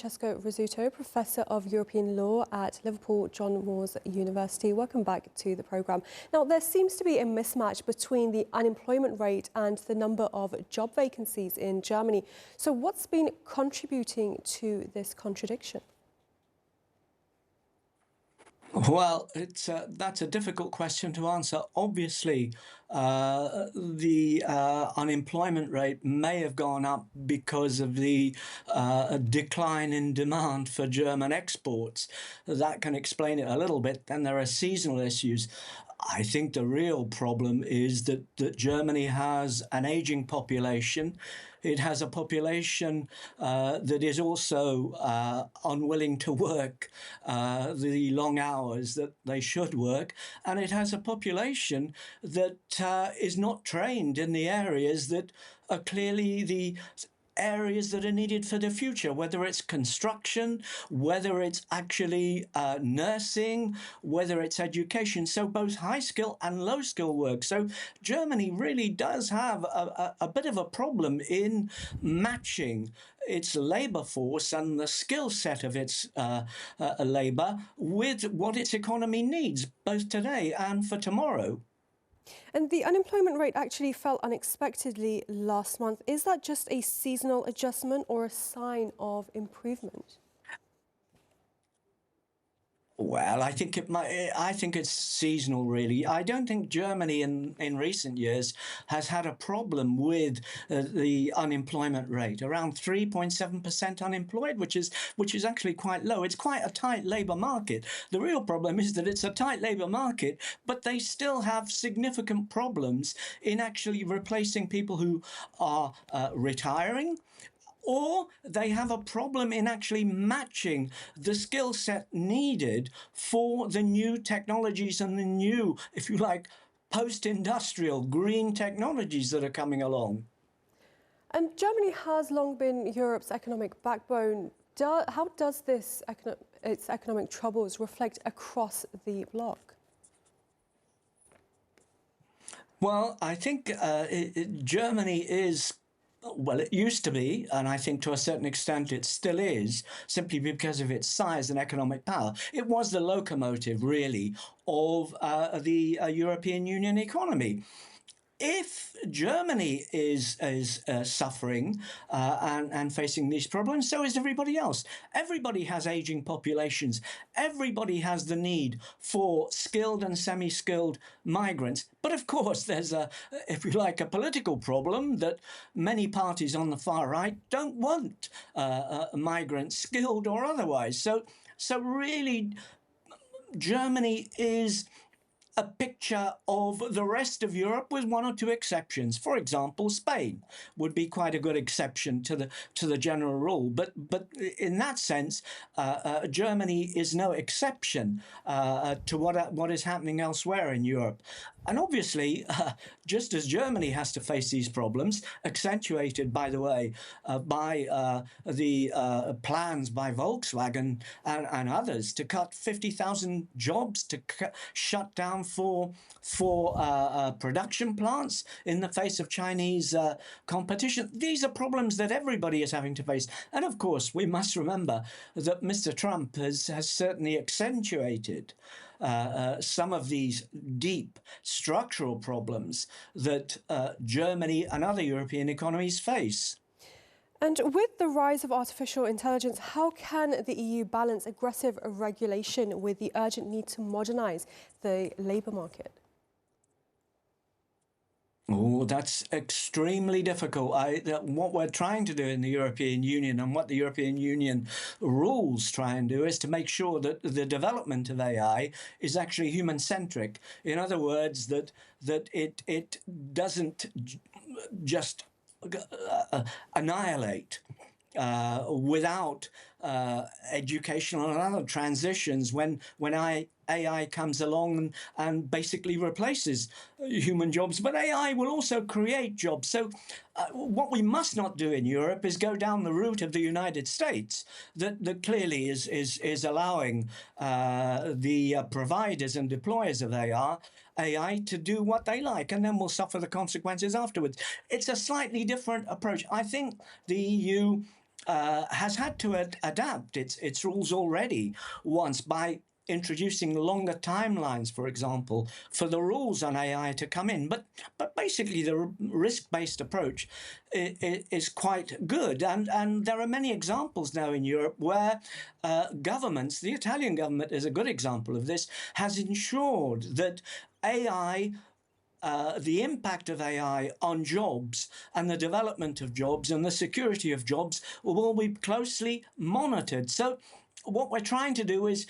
Francesco Rizzuto, Professor of European Law at Liverpool John Moores University. Welcome back to the programme. Now, there seems to be a mismatch between the unemployment rate and the number of job vacancies in Germany. So what's been contributing to this contradiction? Well, that's a difficult question to answer. Obviously, the unemployment rate may have gone up because of the decline in demand for German exports. That can explain it a little bit. Then there are seasonal issues. I think the real problem is that Germany has an aging population. It has a population that is also unwilling to work the long hours that they should work. And it has a population that is not trained in the areas that are clearly the areas that are needed for the future, whether it's construction, whether it's actually nursing, whether it's education. So both high skill and low skill work. So Germany really does have a bit of a problem in matching its labour force and the skill set of its labour with what its economy needs, both today and for tomorrow. And the unemployment rate actually fell unexpectedly last month. Is that just a seasonal adjustment or a sign of improvement? Well, I think it's seasonal, really. I don't think Germany in recent years has had a problem with the unemployment rate, around 3.7% unemployed, which is actually quite low. It's quite a tight labour market. The real problem is that it's a tight labour market, but they still have significant problems in actually replacing people who are retiring, or they have a problem in actually matching the skill set needed for the new technologies and the new, if you like, post-industrial green technologies that are coming along. And Germany has long been Europe's economic backbone. How does its economic troubles reflect across the bloc? Well, I think Germany is, well, it used to be, and I think to a certain extent it still is, simply because of its size and economic power. It was the locomotive, really, of the European Union economy. If Germany is suffering and facing these problems, so is everybody else. Everybody has aging populations. Everybody has the need for skilled and semi-skilled migrants. But of course, there's if you like, a political problem that many parties on the far right don't want migrants, skilled or otherwise. So really, Germany is a picture of the rest of Europe with one or two exceptions. For example, Spain would be quite a good exception to the general rule. But in that sense, Germany is no exception to what is happening elsewhere in Europe. And obviously, just as Germany has to face these problems, accentuated, by the way, by the plans by Volkswagen and others to cut 50,000 jobs, to shut down for production plants in the face of Chinese competition. These are problems that everybody is having to face. And of course, we must remember that Mr. Trump has certainly accentuated some of these deep structural problems that Germany and other European economies face. And with the rise of artificial intelligence, how can the EU balance aggressive regulation with the urgent need to modernise the labour market? Oh, that's extremely difficult. What we're trying to do in the European Union and what the European Union rules try and do is to make sure that the development of AI is actually human-centric. In other words, that it doesn't just annihilate without educational and other transitions when AI comes along and basically replaces human jobs. But AI will also create jobs. So what we must not do in Europe is go down the route of the United States that clearly is allowing the providers and deployers of AI to do what they like, and then we'll suffer the consequences afterwards. It's a slightly different approach. I think the EU has had to adapt its rules already once by introducing longer timelines, for example, for the rules on AI to come in. But basically, the risk-based approach is quite good, and there are many examples now in Europe where governments, the Italian government is a good example of this, has ensured that AI the impact of AI on jobs and the development of jobs and the security of jobs will be closely monitored. So what we're trying to do is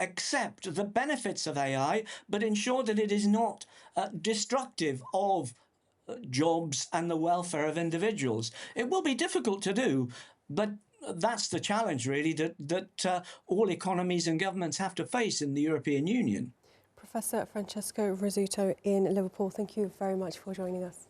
accept the benefits of AI, but ensure that it is not destructive of jobs and the welfare of individuals. It will be difficult to do, but that's the challenge, really, that all economies and governments have to face in the European Union. Professor Francesco Rizzuto in Liverpool, thank you very much for joining us.